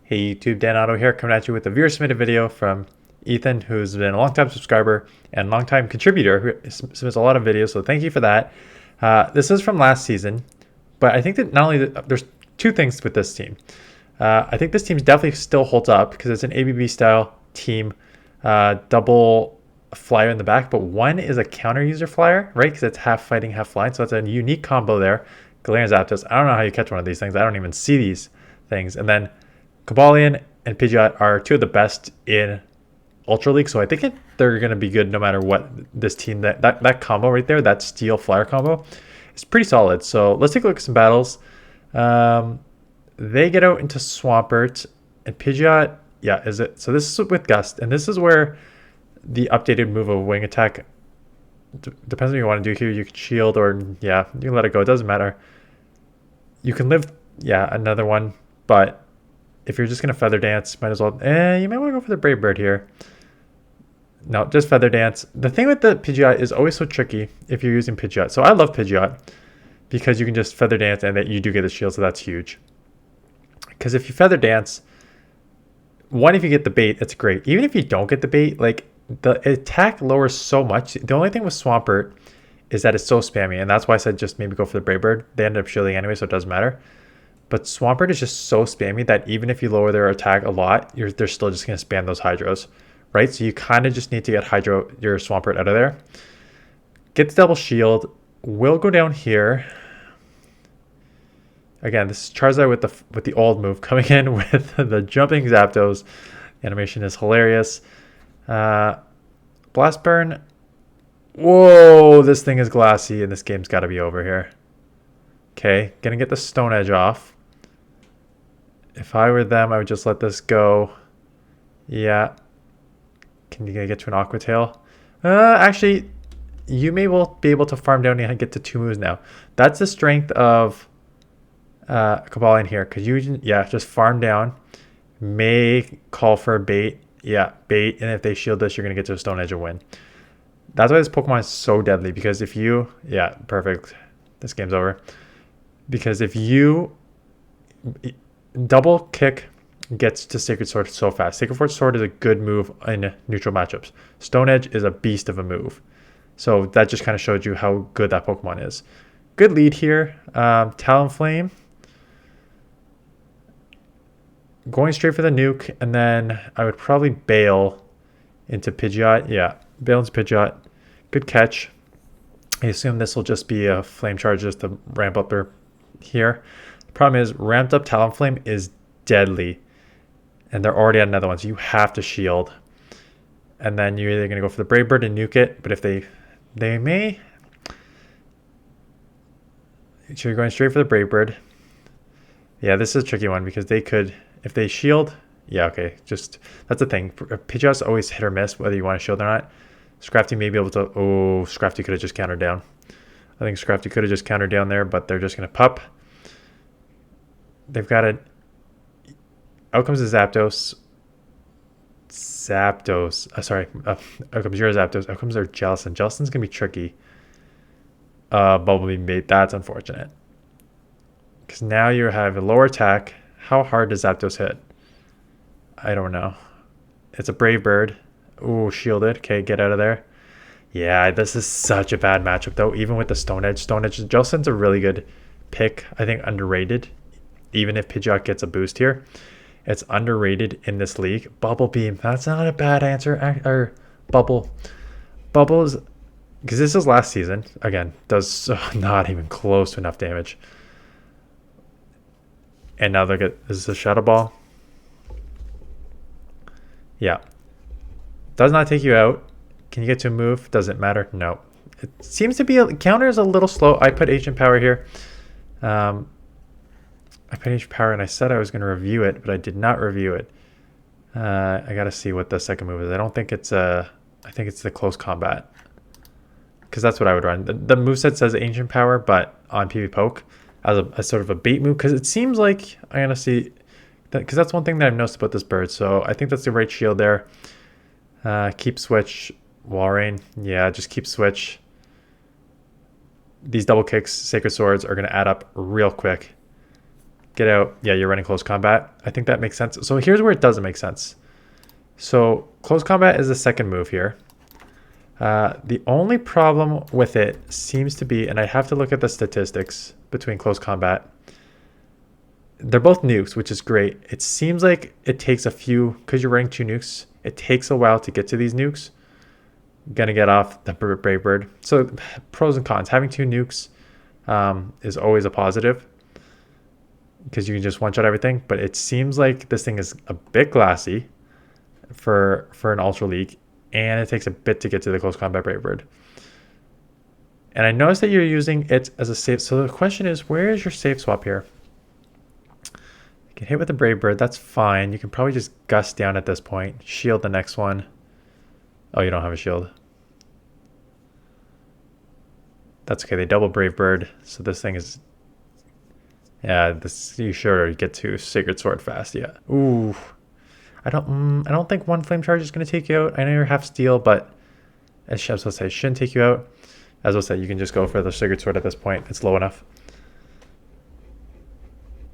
Hey YouTube, Dan Otto here, coming at you with a viewer submitted video from Ethan, who's been a long-time subscriber and long-time contributor who submits a lot of videos, so thank you for that. This is from last season, but I think that not only there's two things with this team. I think this team definitely still holds up because it's an ABB style team, double flyer in the back, but one is a counter user flyer, right? Because it's half fighting, half flying, so it's a unique combo there. Galarian Zapdos, I don't know how you catch one of these things. I don't even see these things. And then Cobalion and Pidgeot are two of the best in Ultra League, so I think they're going to be good no matter what this team, that combo right there, that steel flyer combo, is pretty solid. So let's take a look at some battles. They get out into Swampert, and Pidgeot, yeah, is it? So this is with Gust, and this is where the updated move of Wing Attack, depends on what you want to do here. You can shield or, yeah, you can let it go. It doesn't matter. You can live, yeah, another one, but if you're just going to Feather Dance, might as well, you might want to go for the Brave Bird here. No, just Feather Dance. The thing with the Pidgeot is always so tricky if you're using Pidgeot. So I love Pidgeot because you can just Feather Dance and that you do get the shield, so that's huge. Because if you Feather Dance, one, if you get the bait, it's great. Even if you don't get the bait, like, the attack lowers so much. The only thing with Swampert is that it's so spammy, and that's why I said just maybe go for the Brave Bird. They end up shielding anyway, so it doesn't matter. But Swampert is just so spammy that even if you lower their attack a lot, they're still just going to spam those Hydros, right? So you kind of just need to get your Swampert out of there. Get the double shield. We'll go down here. Again, this is Charizard with the old move coming in with the jumping Zapdos. Animation is hilarious. Blast Burn. Whoa, this thing is glassy, and this game's got to be over here. Okay, gonna get the Stone Edge off. If I were them, I would just let this go. Yeah. Can you get to an Aqua Tail? Actually, you may well be able to farm down and get to 2 moves now. That's the strength of Cobalion here. Because you, yeah, just farm down. May call for a bait. Yeah, bait. And if they shield this, you're going to get to a Stone Edge and win. That's why this Pokemon is so deadly. Because if you... Yeah, perfect. This game's over. Because if you... Double kick gets to Sacred Sword so fast. Sacred Sword is a good move in neutral matchups. Stone Edge is a beast of a move. So that just kind of showed you how good that Pokemon is. Good lead here. Talonflame. Going straight for the nuke. And then I would probably bail into Pidgeot. Yeah, bail into Pidgeot. Good catch. I assume this will just be a Flame Charge just to ramp up their here. Problem is, ramped up Talonflame is deadly, and they're already at another one, so you have to shield. And then you're either going to go for the Brave Bird and nuke it, but if they may, so you're going straight for the Brave Bird. Yeah, this is a tricky one because they could, if they shield, yeah, okay, just, that's the thing. Pidgeot's always hit or miss whether you want to shield or not. Scrafty may be able to, oh, Scrafty could have just countered down. I think Scrafty could have just countered down there, but they're just going to pup. They've got it. Out comes the Zapdos. Sorry. Out comes your Zapdos. Out comes their Jellicent. Jellicent's going to be tricky. Bumblebee bait. That's unfortunate. Because now you have a lower attack. How hard does Zapdos hit? I don't know. It's a Brave Bird. Ooh, shielded. Okay, get out of there. Yeah, this is such a bad matchup, though. Even with the Stone Edge. Jellicent's a really good pick. I think underrated. Even if Pidgeot gets a boost here, it's underrated in this league. Bubble Beam, that's not a bad answer. Or Bubbles, because this is last season. Again, does not even close to enough damage. And now this is a Shadow Ball. Yeah, does not take you out. Can you get to a move? Does it matter? No. It seems to be counter is a little slow. I put Ancient Power here. I put Ancient Power and I said I was going to review it, but I did not review it. I got to see what the second move is. I don't think it's I think it's the Close Combat. Because that's what I would run. The moveset says Ancient Power, but on PV Poke as sort of a bait move. Because it seems like I'm going to see... Because that's one thing that I've noticed about this bird. So I think that's the right shield there. Keep Switch. Walrein. Yeah, just keep Switch. These double kicks, Sacred Swords, are going to add up real quick. get out. Yeah, you're running close combat. I think that makes sense. So here's where it doesn't make sense. So close combat is the second move here. The only problem with it seems to be, and I have to look at the statistics between close combat. They're both nukes, which is great. It seems like it takes a few, because you're running 2 nukes, it takes a while to get to these nukes. Gonna get off the Brave Bird. So pros and cons. Having 2 nukes is always a positive because you can just one-shot everything. But it seems like this thing is a bit glassy for an Ultra League, and it takes a bit to get to the close combat Brave Bird. And I noticed that you're using it as a safe. So the question is, where is your safe swap here? Get hit with the Brave Bird, that's fine. You can probably just gust down at this point. Shield the next one. Oh, you don't have a shield. That's okay, they double Brave Bird, so this thing is... Yeah, this you sure get to Sacred Sword fast, yeah. Ooh. I don't think 1 Flame Charge is going to take you out. I know you're half steel, but as I was going to say, shouldn't take you out. As I said, you can just go for the Sacred Sword at this point. It's low enough.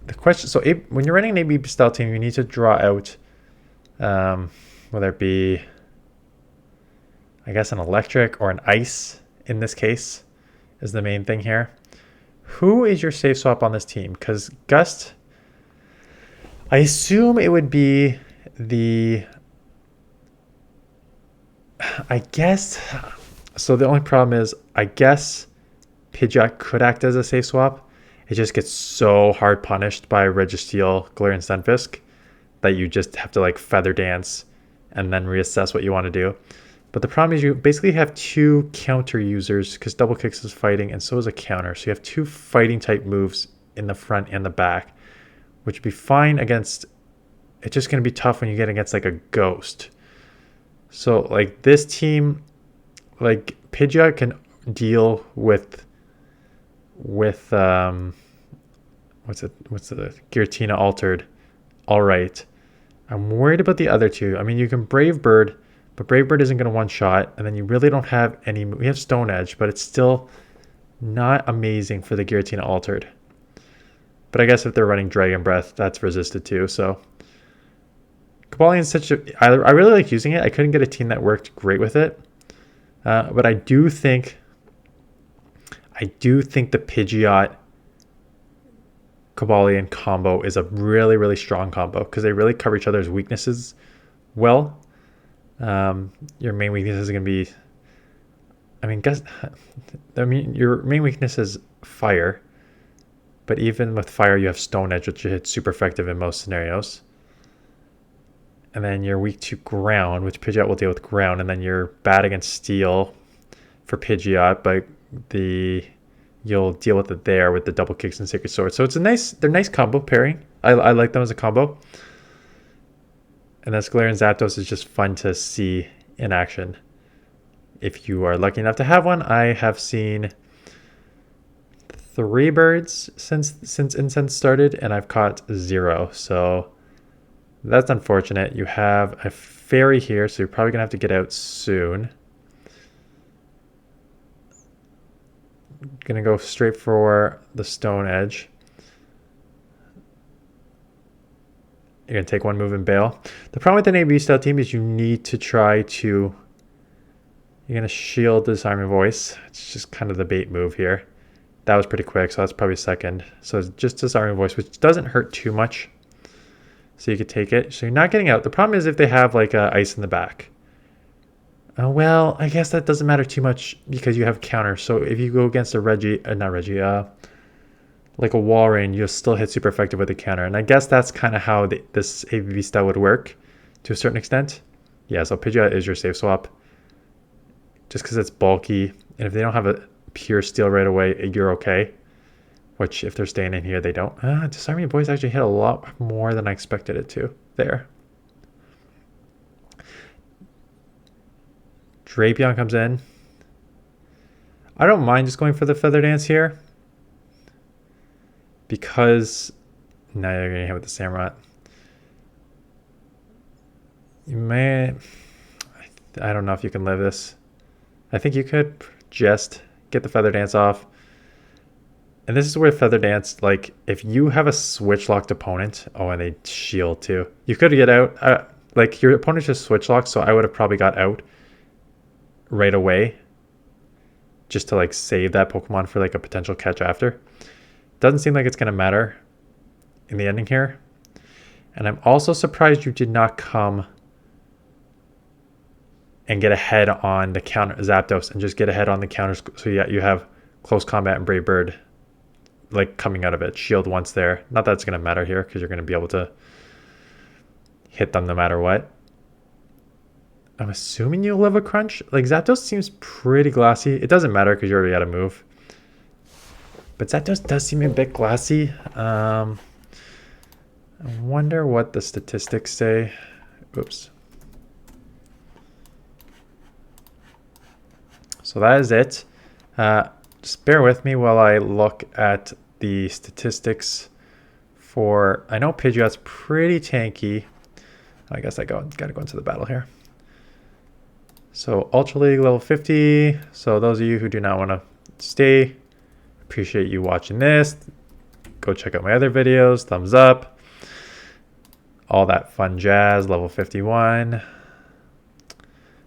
The question, so when you're running an AB style team, you need to draw out, whether it be, I guess, an electric or an ice in this case is the main thing here. Who is your safe swap on this team? Because Gust, I assume it would be the, I guess, so the only problem is, I guess Pidgeot could act as a safe swap. It just gets so hard punished by Registeel, Galarian Stunfisk that you just have to like feather dance and then reassess what you want to do. But the problem is you basically have 2 counter users because Double Kicks is fighting and so is a counter. So you have 2 fighting type moves in the front and the back, which would be fine against... It's just going to be tough when you get against like a Ghost. So like this team, like Pidgeot can deal with what's the Giratina Altered. All right. I'm worried about the other 2. I mean, you can Brave Bird, but Brave Bird isn't going to one-shot, and then you really don't have any... We have Stone Edge, but it's still not amazing for the Giratina Altered. But I guess if they're running Dragon Breath, that's resisted too, so... Cobalion is such a... I really like using it. I couldn't get a team that worked great with it. But I do think the Pidgeot Cobalion combo is a really, really strong combo because they really cover each other's weaknesses well. Your main weakness is going to be... your main weakness is fire. But even with fire, you have Stone Edge, which hits super effective in most scenarios. And then you're weak to ground, which Pidgeot will deal with ground. And then you're bad against steel for Pidgeot, but you'll deal with it there with the Double Kicks and Sacred Sword. So they're nice combo pairing. I like them as a combo. And this Galarian Zapdos is just fun to see in action. If you are lucky enough to have one, I have seen 3 birds since Incense started, and I've caught 0. So that's unfortunate. You have a fairy here, so you're probably gonna have to get out soon. Gonna go straight for the Stone Edge. You're gonna take 1 move and bail. The problem with an AB style team is you need to try to... You're gonna shield the Disarming Voice. It's just kind of the bait move here. That was pretty quick, so that's probably second. So it's just Disarming Voice, which doesn't hurt too much. So you could take it. So you're not getting out. The problem is if they have like a ice in the back. Well, I guess that doesn't matter too much because you have counter. So if you go against a like a Walrein, you'll still hit super effective with a counter. And I guess that's kind of how this ABV style would work to a certain extent. Yeah, so Pidgeot is your safe swap. Just because it's bulky. And if they don't have a pure steel right away, you're okay. Which, if they're staying in here, they don't. Disarming Voice actually hit a lot more than I expected it to. There. Drapion comes in. I don't mind just going for the Feather Dance here. Because now you're going to hit with the Samurott. You may... I don't know if you can live this. I think you could just get the Feather Dance off. And this is where Feather Dance, like, if you have a switch locked opponent, oh, and they shield too. You could get out, like, your opponent just switch locked, so I would have probably got out right away just to, like, save that Pokemon for, like, a potential catch after. Doesn't seem like it's going to matter in the ending here. And I'm also surprised you did not come and get ahead on the counter Zapdos and just get ahead on the counters. So yeah, you have Close Combat and Brave Bird like coming out of it. Shield once there. Not that it's going to matter here because you're going to be able to hit them no matter what. I'm assuming you'll live a crunch. Like Zapdos seems pretty glassy. It doesn't matter because you already had a move. But Zapdos does seem a bit glassy. I wonder what the statistics say. Oops. So that is it. Just bear with me while I look at the statistics for... I know Pidgeot's pretty tanky. I guess I gotta go into the battle here. So Ultra League level 50. So those of you who do not want to stay, appreciate you watching this. Go check out my other videos. Thumbs up. All that fun jazz. Level 51.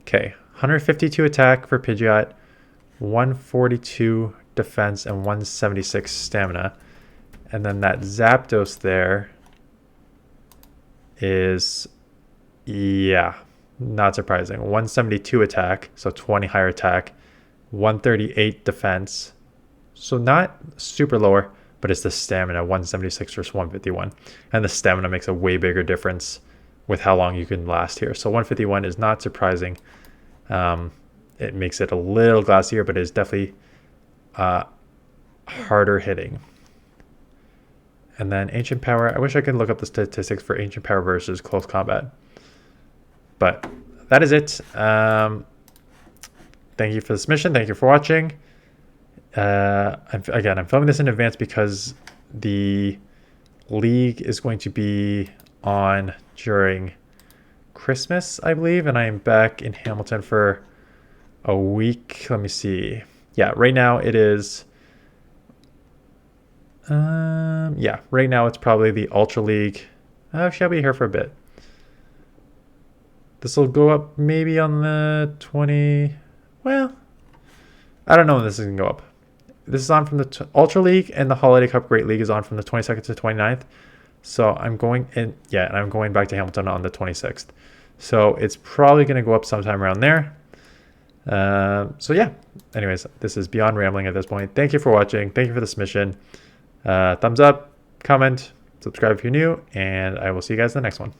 Okay. 152 attack for Pidgeot, 142 defense, and 176 stamina. And then that Zapdos there is, yeah, not surprising. 172 attack, so 20 higher attack, 138 defense. So not super lower, but it's the stamina, 176 versus 151. And the stamina makes a way bigger difference with how long you can last here. So 151 is not surprising. It makes it a little glassier, but it's definitely harder hitting. And then Ancient Power. I wish I could look up the statistics for Ancient Power versus Close Combat. But that is it. Thank you for this mission. Thank you for watching. I'm filming this in advance because the league is going to be on during Christmas, I believe, and I am back in Hamilton for a week. Let me see. Yeah, right now it is. Yeah, right now it's probably the Ultra League. Actually, I'll be here for a bit. This will go up maybe on the 20. Well, I don't know when this is gonna go up. This is on from the Ultra League, and the Holiday Cup Great League is on from the 22nd to 29th. So I'm going in, yeah, and I'm going back to Hamilton on the 26th. So it's probably going to go up sometime around there. So yeah, anyways, this is beyond rambling at this point. Thank you for watching. Thank you for this mission. Thumbs up, comment, subscribe if you're new, and I will see you guys in the next one.